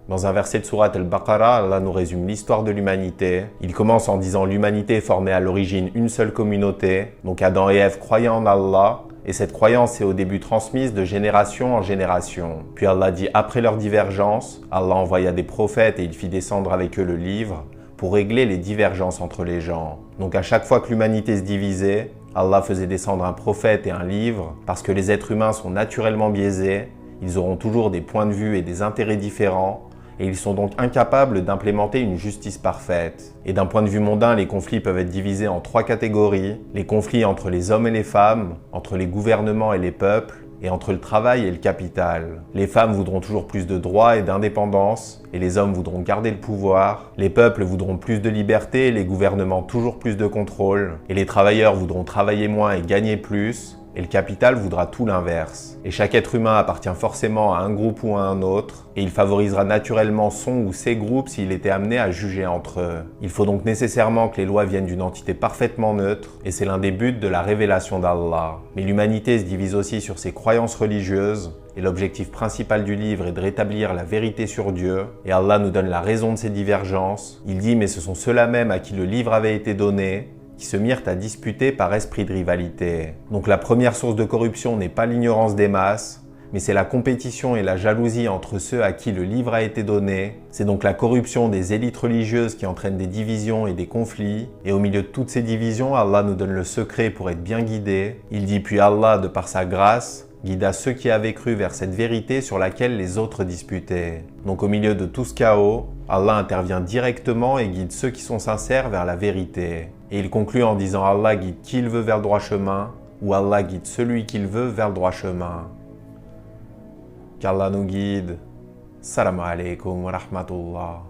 Dans un verset de sourate Al-Baqarah, Allah nous résume l'histoire de l'humanité. Il commence en disant l'humanité formait à l'origine une seule communauté. Donc Adam et Ève croyaient en Allah. Et cette croyance est au début transmise de génération en génération. Puis Allah dit après leur divergence, Allah envoya des prophètes et il fit descendre avec eux le livre pour régler les divergences entre les gens. Donc à chaque fois que l'humanité se divisait, Allah faisait descendre un prophète et un livre parce que les êtres humains sont naturellement biaisés, ils auront toujours des points de vue et des intérêts différents et ils sont donc incapables d'implémenter une justice parfaite. Et d'un point de vue mondain, les conflits peuvent être divisés en 3 catégories. Les conflits entre les hommes et les femmes, entre les gouvernements et les peuples, et entre le travail et le capital. Les femmes voudront toujours plus de droits et d'indépendance, et les hommes voudront garder le pouvoir. Les peuples voudront plus de liberté, et les gouvernements toujours plus de contrôle. Et les travailleurs voudront travailler moins et gagner plus. Et le capital voudra tout l'inverse. Et chaque être humain appartient forcément à un groupe ou à un autre, et il favorisera naturellement son ou ses groupes s'il était amené à juger entre eux. Il faut donc nécessairement que les lois viennent d'une entité parfaitement neutre, et c'est l'un des buts de la révélation d'Allah. Mais l'humanité se divise aussi sur ses croyances religieuses, et l'objectif principal du livre est de rétablir la vérité sur Dieu, et Allah nous donne la raison de ces divergences. Il dit « Mais ce sont ceux-là même à qui le livre avait été donné, qui se mirent à disputer par esprit de rivalité. » Donc la première source de corruption n'est pas l'ignorance des masses, mais c'est la compétition et la jalousie entre ceux à qui le livre a été donné. C'est donc la corruption des élites religieuses qui entraîne des divisions et des conflits. Et au milieu de toutes ces divisions, Allah nous donne le secret pour être bien guidés. Il dit puis Allah, de par sa grâce, guida ceux qui avaient cru vers cette vérité sur laquelle les autres disputaient. Donc au milieu de tout ce chaos, Allah intervient directement et guide ceux qui sont sincères vers la vérité. Et il conclut en disant Allah guide qui il veut vers le droit chemin, ou Allah guide celui qu'il veut vers le droit chemin. Qu'Allah nous guide. Salam alaikum wa rahmatullah.